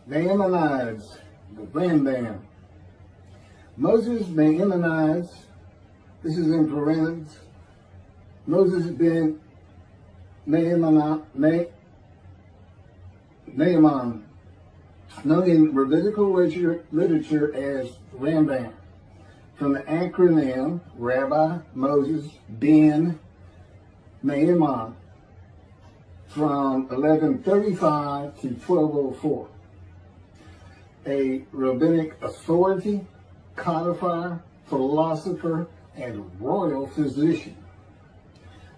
Maimonides, the Rambam. Moses Maimonides, this is in parentheses, Moses Ben Maimon, known in rabbinical literature as Rambam, from the acronym Rabbi Moses Ben Maimon, from 1135 to 1204. A rabbinic authority, codifier, philosopher, and royal physician.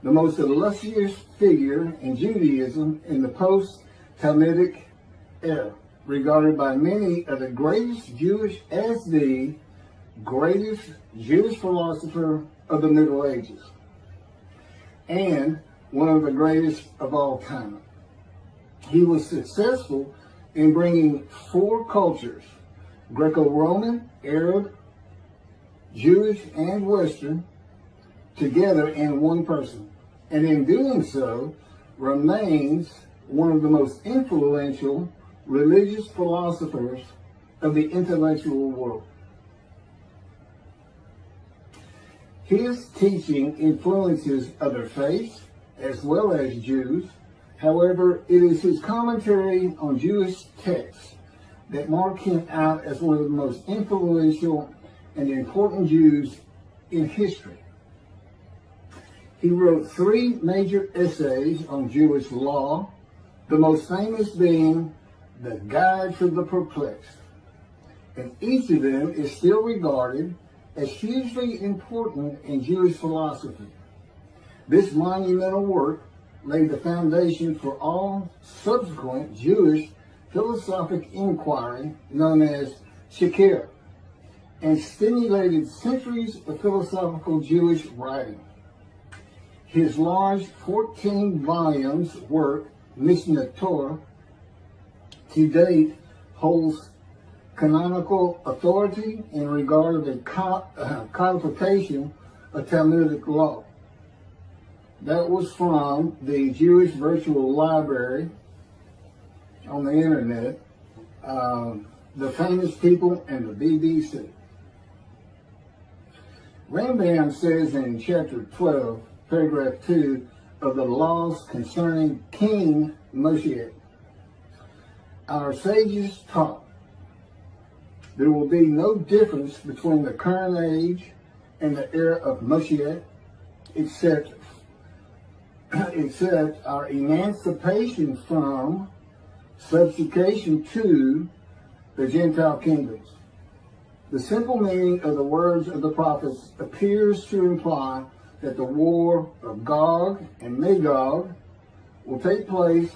The most illustrious figure in Judaism in the post-talmudic era, regarded by many as the greatest Jewish philosopher of the Middle Ages, and one of the greatest of all time. He was successful in bringing four cultures, GrecoRoman, Arab, Jewish, and Western, together in one person, and in doing so remains one of the most influential religious philosophers of the intellectual world. His teaching influences other faiths as well as Jews. However, it is his commentary on Jewish texts that mark him out as one of the most influential and important Jews in history. He wrote 3 major essays on Jewish law, the most famous being The Guide for the Perplexed, and each of them is still regarded as hugely important in Jewish philosophy. This monumental work laid the foundation for all subsequent Jewish philosophic inquiry known as Chakirah, and stimulated centuries of philosophical Jewish writing. His large 14 volumes work, Mishneh Torah, to date holds canonical authority in regard of the codification of Talmudic law. That was from the Jewish Virtual Library on the internet, the Famous People, and the BBC. Rambam says in chapter 12, paragraph 2 of the laws concerning King Moshiach, our sages taught there will be no difference between the current age and the era of Moshiach, except our emancipation from subjugation to the Gentile kingdoms. The simple meaning of the words of the prophets appears to imply that the war of Gog and Magog will take place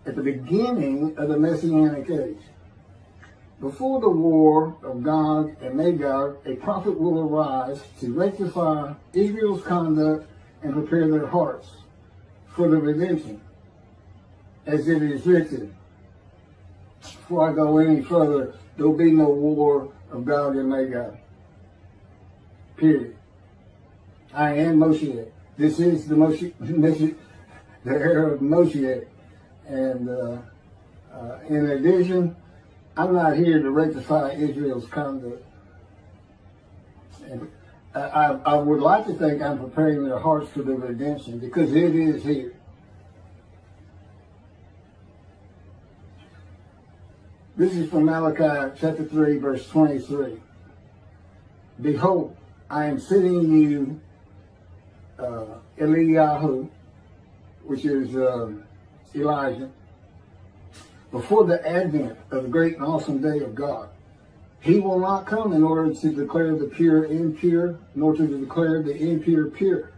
at the beginning of the Messianic age. Before the war of Gog and Magog, a prophet will arise to rectify Israel's conduct and prepare their hearts for the redemption, as it is written. Before I go any further, there will be no war of Gog and Magog. Period. I am Moshiach. This is the the era of Moshiach. And in addition, I'm not here to rectify Israel's conduct. And I would like to think I'm preparing their hearts for the redemption, because it is here. This is from Malachi chapter 3, verse 23. Behold, I am sending you Eliyahu, which is Elijah, before the advent of the great and awesome day of God. He will not come in order to declare the pure impure, nor to declare the impure pure.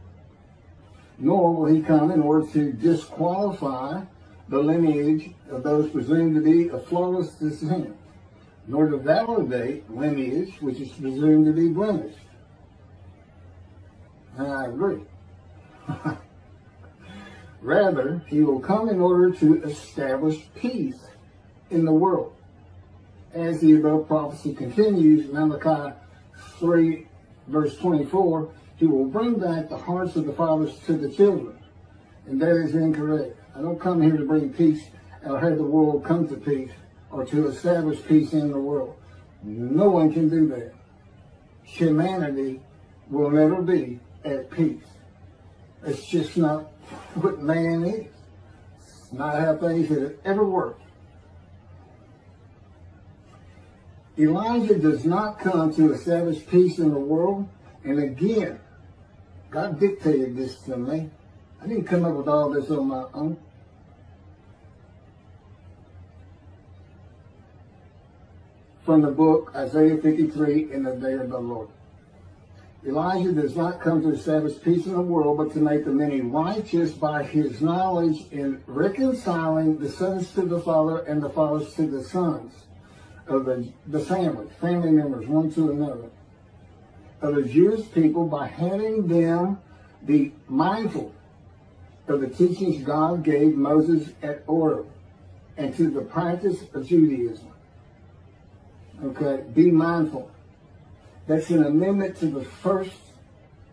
Nor will he come in order to disqualify the lineage of those presumed to be of flawless descent, nor to validate lineage which is presumed to be blemished. And I agree. Rather, he will come in order to establish peace in the world. As the above prophecy continues, Malachi 3, verse 24, he will bring back the hearts of the fathers to the children. And that is incorrect. I don't come here to bring peace or have the world come to peace. or to establish peace in the world. No one can do that. Humanity will never be at peace. It's just not what man is. It's not how things have ever worked. Elijah does not come to establish peace in the world. And again, God dictated this to me. I didn't come up with all this on my own. From the book Isaiah 53, In the Day of the Lord. Elijah does not come to establish peace in the world, but to make the many righteous by his knowledge in reconciling the sons to the Father and the fathers to the sons of the family members, one to another, of the Jewish people, by having them be mindful of the teachings God gave Moses at Horeb, and to the practice of Judaism. Okay, be mindful. That's an amendment to the first,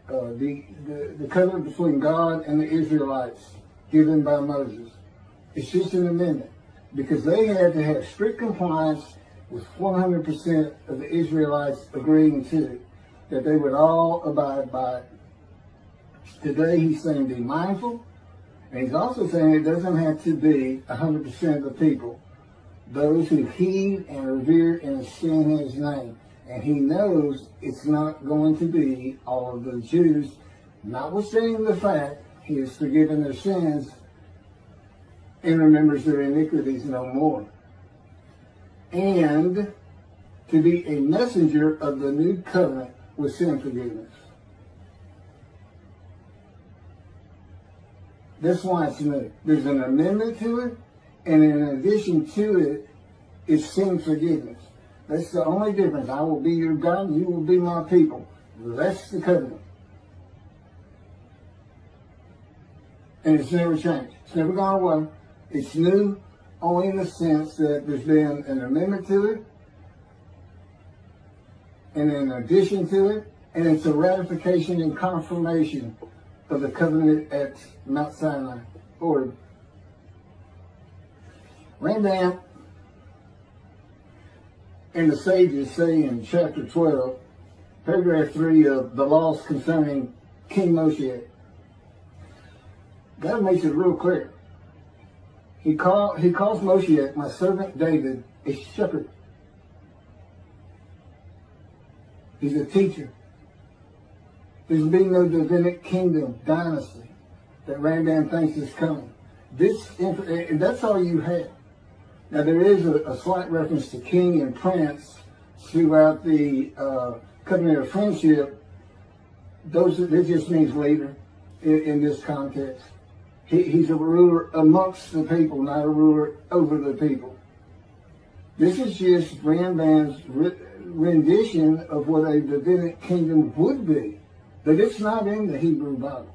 the covenant between God and the Israelites given by Moses. It's just an amendment because they had to have strict compliance with 100% of the Israelites agreeing to it, that they would all abide by it. Today he's saying be mindful, and he's also saying it doesn't have to be 100% of the people, those who heed and revere and esteem his name. And he knows it's not going to be all of the Jews, notwithstanding the fact he has forgiven their sins and remembers their iniquities no more. And to be a messenger of the new covenant with sin forgiveness. That's why it's new. There's an amendment to it, and in addition to it, is sin forgiveness. That's the only difference. I will be your God and you will be my people. That's the covenant. And it's never changed. It's never gone away. It's new only in the sense that there's been an amendment to it, and in addition to it, and it's a ratification and confirmation of the covenant at Mount Sinai. Or Rambam and the sages say in chapter 12, paragraph 3 of the laws concerning King Moshiach, God makes it real clear. He calls Moshiach, my servant David, a shepherd. He's a teacher. There's been no Davidic kingdom dynasty that Rambam thinks is coming. And that's all you have. Now there is a slight reference to king and prince throughout the covenant of friendship. That just means leader in this context. He's a ruler amongst the people, not a ruler over the people. This is just Rambam's rendition of what a Davidic kingdom would be, but it's not in the Hebrew Bible.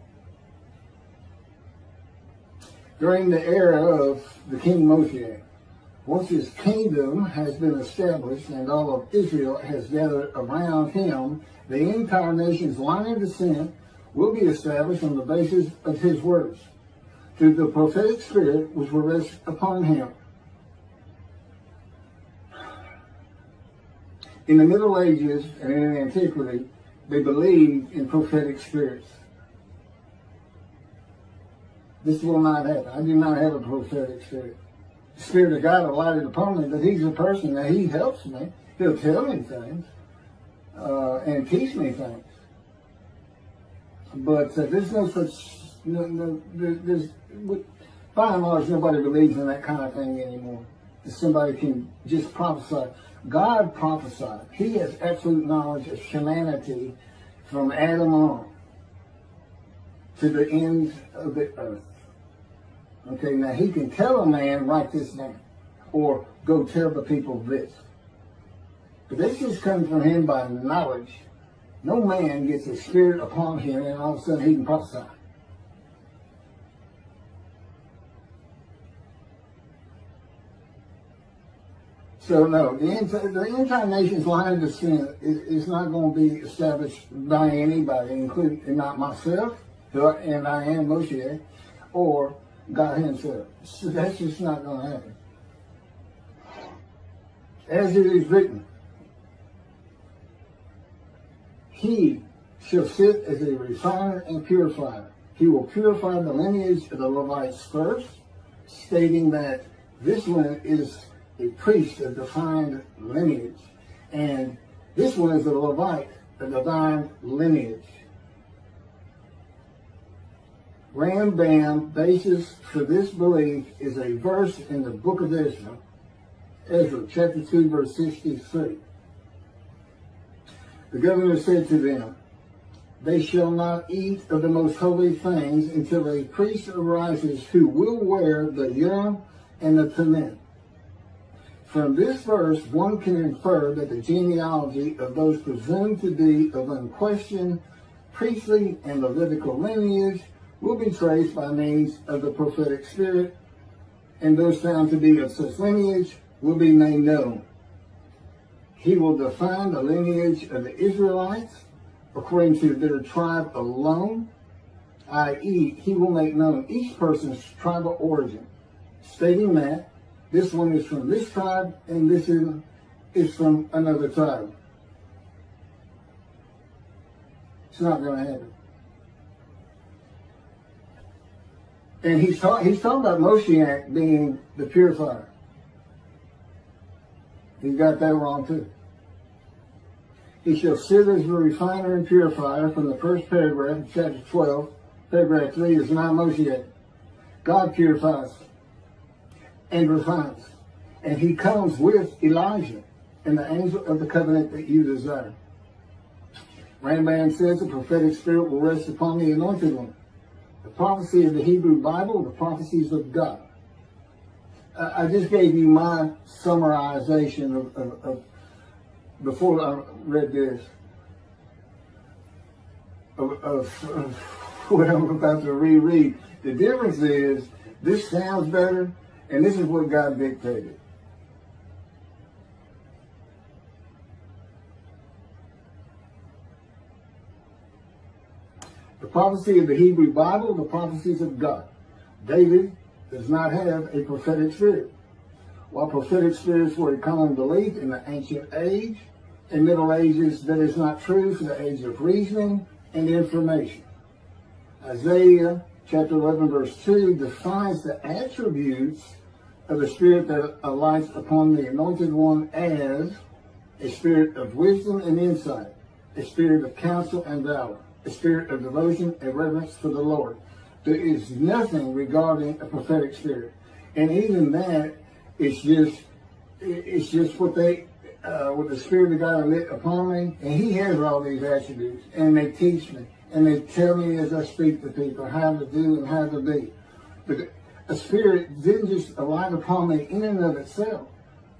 During the era of the King Moshiach, once his kingdom has been established and all of Israel has gathered around him, the entire nation's line of descent will be established on the basis of his words, through the prophetic spirit which will rest upon him. In the Middle Ages and in antiquity, they believed in prophetic spirits. This will not happen. I do not have a prophetic spirit. The Spirit of God alighted upon me, but he's a person that he helps me. He'll tell me things and teach me things. But there's no such, by and large, nobody believes in that kind of thing anymore. Somebody can just prophesy. God prophesied. He has absolute knowledge of humanity from Adam on to the end of the earth. Okay, now he can tell a man, write this down, or go tell the people this. But this just comes from him by knowledge. No man gets a spirit upon him and all of a sudden he can prophesy. So no, the entire nation's line of descent is not going to be established by anybody, including not myself, and I am Moshiach, or God himself. So that's just not going to happen. As it is written, he shall sit as a refiner and purifier. He will purify the lineage of the Levites first, stating that this one is a priest of defined lineage, and this one is a Levite, a divine lineage. Rambam basis for this belief is a verse in the book of Ezra, chapter 2, verse 63. The governor said to them, they shall not eat of the most holy things until a priest arises who will wear the Urim and the Thummim. From this verse, one can infer that the genealogy of those presumed to be of unquestioned priestly and Levitical lineage will be traced by means of the prophetic spirit, and those found to be of such lineage will be made known. He will define the lineage of the Israelites according to their tribe alone, i.e., he will make known each person's tribal origin, stating that this one is from this tribe and this is from another tribe. It's not going to happen. And he's talking about Moshiach being the purifier. He got that wrong too. He shall sit as the refiner and purifier from the first paragraph of chapter 12. Paragraph 3 is not Moshiach. God purifies and refines. And he comes with Elijah and the angel of the covenant that you desire. Rambam says the prophetic spirit will rest upon the anointed one. The prophecy of the Hebrew Bible, the prophecies of God. I just gave you my summarization of before I read this, of what I'm about to reread. The difference is, this sounds better, and this is what God dictated. The prophecy of the Hebrew Bible, the prophecies of God. David does not have a prophetic spirit. While prophetic spirits were a common belief in the ancient age and Middle Ages, that is not true for the age of reasoning and information. Isaiah chapter 11 verse 2 defines the attributes of the spirit that alights upon the anointed one as a spirit of wisdom and insight, a spirit of counsel and valor, a spirit of devotion and reverence for the Lord. There is nothing regarding a prophetic spirit. And even that, it's just what the Spirit of God lit upon me, and he has all these attributes, and they teach me, and they tell me as I speak to people how to do and how to be. But a spirit didn't just alight upon me in and of itself.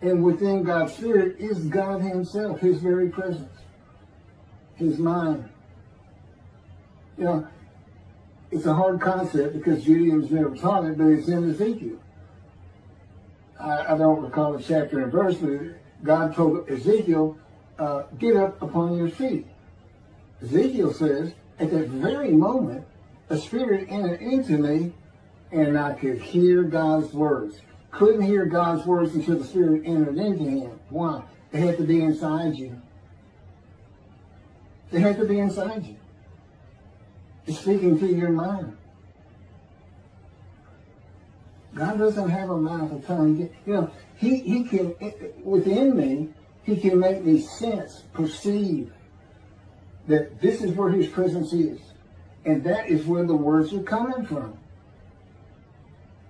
And within God's spirit is God himself, his very presence, his mind. You know, it's a hard concept because Judaism's never taught it, but it's in Ezekiel. I don't recall the chapter and verse, but God told Ezekiel, get up upon your feet. Ezekiel says, at that very moment, a spirit entered into me, and I could hear God's words. Couldn't hear God's words until the spirit entered into him. Why? It had to be inside you. It had to be inside you. It's speaking to your mind. God doesn't have a mouth or tongue. You know, he can, within me, he can make me sense, perceive that this is where his presence is. And that is where the words are coming from.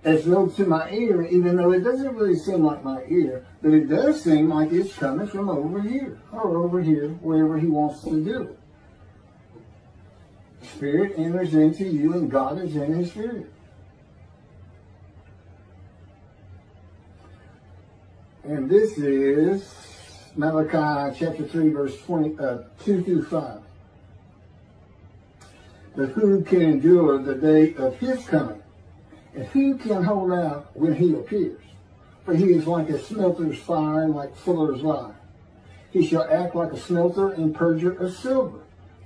As though to my ear, even though it doesn't really seem like my ear, but it does seem like it's coming from over here, or over here, wherever he wants to do it. Spirit enters into you, and God is in his spirit. And this is Malachi chapter 3, verse 2 through 5. But who can endure the day of his coming? And who can hold out when he appears? For he is like a smelter's fire and like fuller's lye. He shall act like a smelter and purger of silver.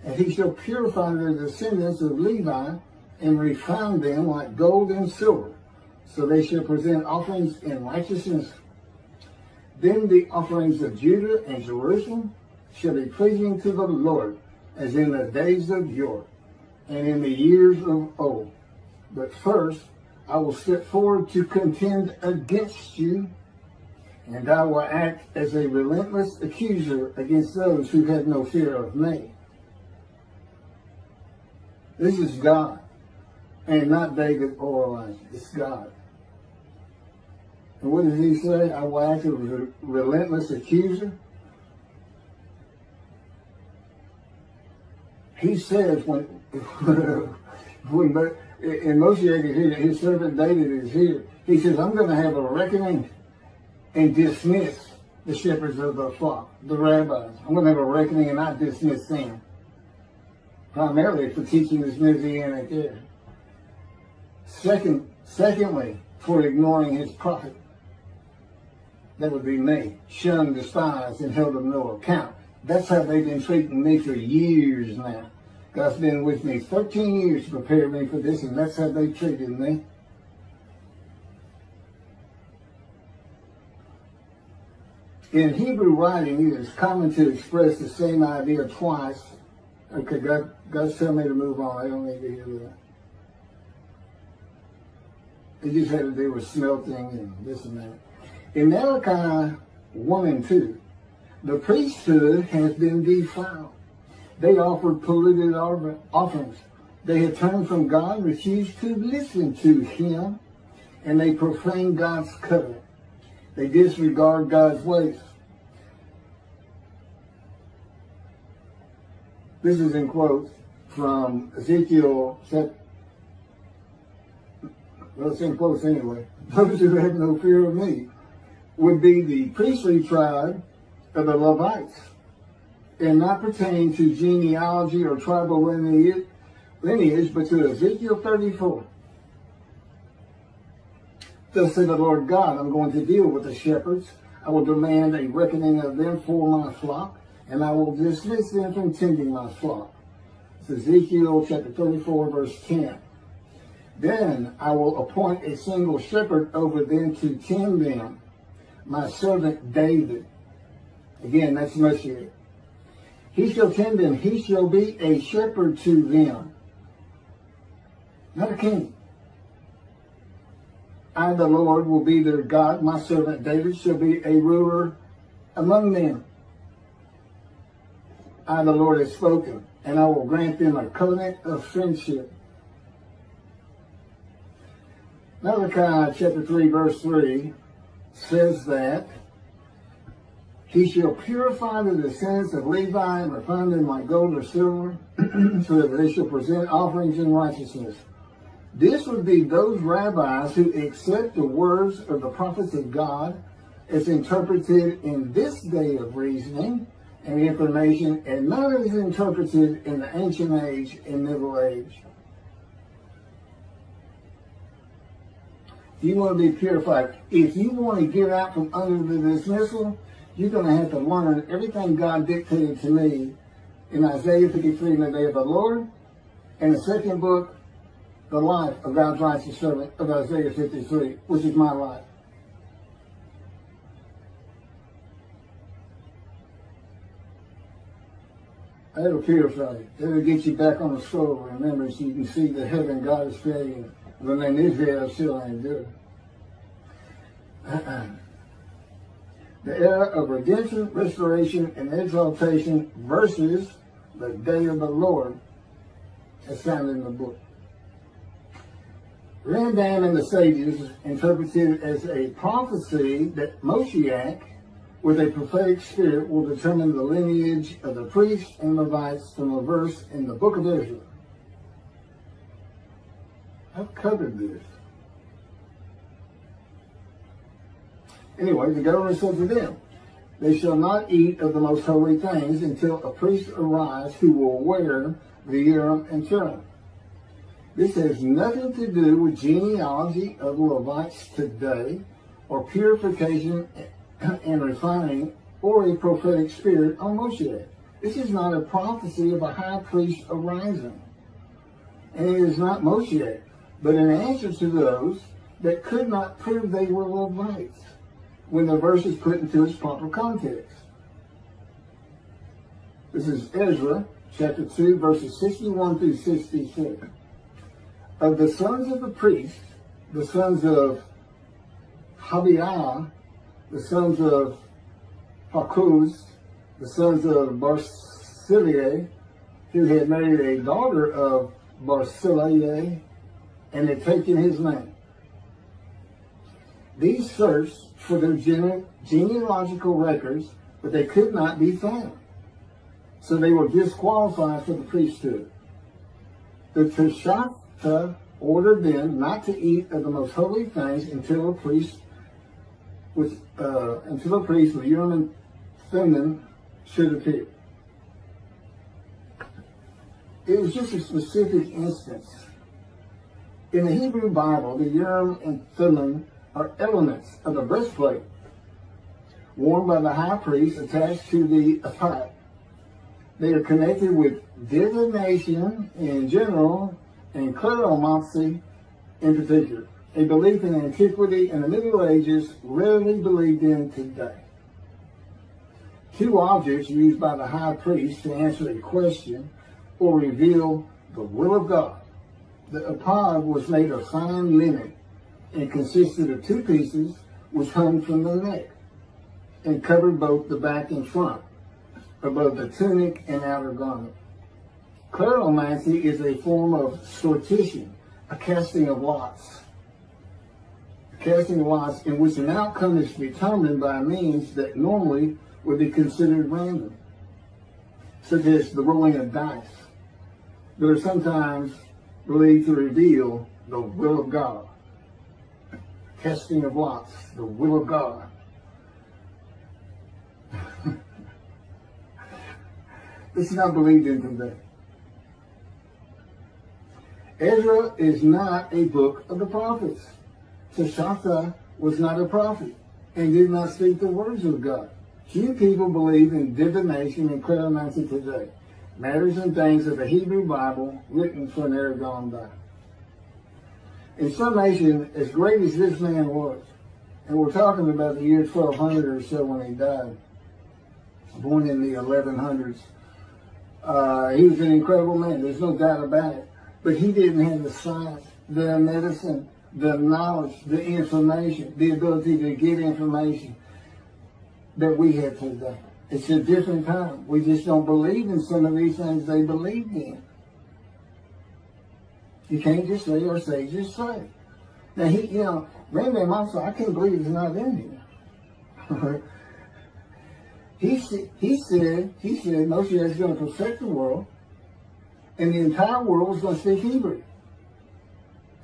And he shall purify the descendants of Levi and refine them like gold and silver. So they shall present offerings in righteousness. Then the offerings of Judah and Jerusalem shall be pleasing to the Lord, as in the days of yore, and in the years of old. But first I will step forward to contend against you, and I will act as a relentless accuser against those who have no fear of me. This is God, and not David or Elijah. It's God. And what does he say? I will act as a relentless accuser. He says when in Moshiach is here, his servant David is here, he says, I'm going to have a reckoning and dismiss the shepherds of the flock, the rabbis. I'm going to have a reckoning and not dismiss them. Primarily for teaching this Messianic Era. Secondly, for ignoring his prophet. That would be me. Shunned, despised, and held of no account. That's how they've been treating me for years now. God's been with me 13 years to prepare me for this, and that's how they treated me. In Hebrew writing, it is common to express the same idea twice. Okay, God's telling me to move on. I don't need to hear that. It just had to do with smelting and this and that. In Malachi 1 and 2, the priesthood has been defiled. They offered polluted offerings. They had turned from God, refused to listen to him, and they profaned God's covenant. They disregard God's ways. This is in quotes from Ezekiel, well, it's in quotes anyway. Those who have no fear of me would be the priestly tribe of the Levites, and not pertaining to genealogy or tribal lineage, but to Ezekiel 34. Thus said the Lord God, I'm going to deal with the shepherds. I will demand a reckoning of them for my flock, and I will dismiss them from tending my flock. It's Ezekiel chapter 34, verse 10. Then I will appoint a single shepherd over them to tend them, my servant David. Again, that's Moshiach. He shall tend them. He shall be a shepherd to them. Not a king. I, the Lord, will be their God. My servant David shall be a ruler among them. I, the Lord, have spoken, and I will grant them a covenant of friendship. Malachi chapter 3, verse 3 says that he shall purify the descendants of Levi and refine them like gold or silver, so that they shall present offerings in righteousness. This would be those rabbis who accept the words of the prophets of God as interpreted in this day of reasoning and information, and not as interpreted in the ancient age and middle age. You want to be purified. If you want to get out from under the dismissal, you're going to have to learn everything God dictated to me in Isaiah 53 in the day of the Lord, and the second book, the life of God's righteous servant of Isaiah 53, which is my life. That'll purify you. That'll get you back on the scroll. Remember, so you can see the heaven God is creating. When they live there, still ain't good. The era of redemption, restoration, and exaltation versus the day of the Lord as found in the book. Rambam and the sages interpreted it as a prophecy that Moshiach, with a prophetic spirit, will determine the lineage of the priests and Levites from a verse in the book of Israel. I've covered this. Anyway, the governor said to them, they shall not eat of the most holy things until a priest arise who will wear the Urim and Thummim. This has nothing to do with genealogy of the Levites today, or purification and refining, or a prophetic spirit on Moshiach. This is not a prophecy of a high priest arising. And it is not Moshiach, but an answer to those that could not prove they were Levites. when the verse is put into its proper context. This is Ezra, chapter 2, verses 61 through 66. Of the sons of the priests, the sons of Habiah, the sons of Hakuz, the sons of Barzillai, who had married a daughter of Barzillai and had taken his name. These searched for their genealogical records, but they could not be found. So they were disqualified for the priesthood. The Teshachta ordered them not to eat of the most holy things until a priest with Urim and Thummim should appear. It was just a specific instance. In the Hebrew Bible, the Urim and Thummim are elements of the breastplate worn by the high priest attached to the ephod. They are connected with divination in general and cleromancy in particular, a belief in antiquity and the Middle Ages rarely believed in today. Two objects used by the high priest to answer a question or reveal the will of God. The ephod was made of fine linen and consisted of two pieces which hung from the neck and covered both the back and front, above the tunic and outer garment. Cleromancy is a form of sortition, a casting of lots. A casting of lots in which an outcome is determined by means that normally would be considered random, such as the rolling of dice, that are sometimes believed to reveal the will of God. Casting of lots, the will of God. This is not believed in today. Ezra is not a book of the prophets. Teshachta was not a prophet and did not speak the words of God. Few people believe in divination and cleromancy today, matters and things of the Hebrew Bible written for an era gone by. In summation, as great as this man was, and we're talking about the year 1200 or so when he died, born in the 1100s, he was an incredible man, there's no doubt about it. But he didn't have the science, the medicine, the knowledge, the information, the ability to get information that we have today. It's a different time. We just don't believe in some of these things they believed in. You can't just say or say, just say. Now, Rambam also, I can't believe it's not in here. He said Moshiach is going to perfect the world, and the entire world is going to speak Hebrew.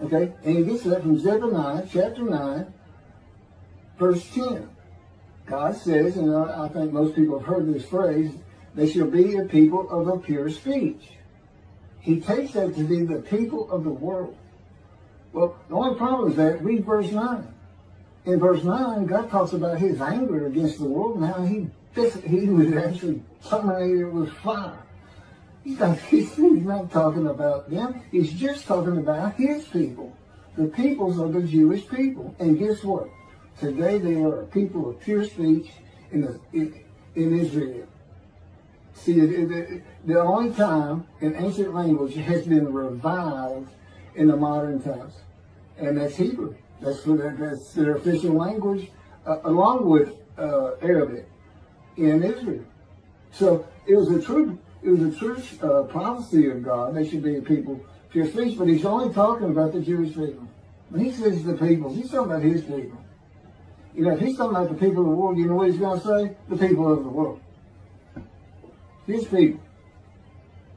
Okay? And he gets that from Zephaniah chapter 9, verse 10. God says, and I think most people have heard this phrase, they shall be a people of a pure speech. He takes that to be the people of the world. Well, the only problem is that, read verse 9. In verse 9, God talks about his anger against the world and how he would actually terminate it with fire. He's not talking about them. He's just talking about his people. The peoples are the Jewish people. And guess what? Today they are a people of pure speech in Israel. See, the only time an ancient language has been revived in the modern times, and that's Hebrew. That's their official language, along with Arabic in Israel. So it was a true prophecy of God. They should be a people of pure speech, but he's only talking about the Jewish people. When he says the people, he's talking about his people. If he's talking about the people of the world, you know what he's going to say? The people of the world. His people,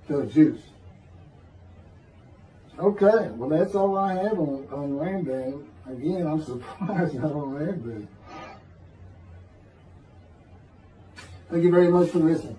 the Jews. Okay, well that's all I have on Rambam. Again, I'm surprised I don't have that. Thank you very much for listening.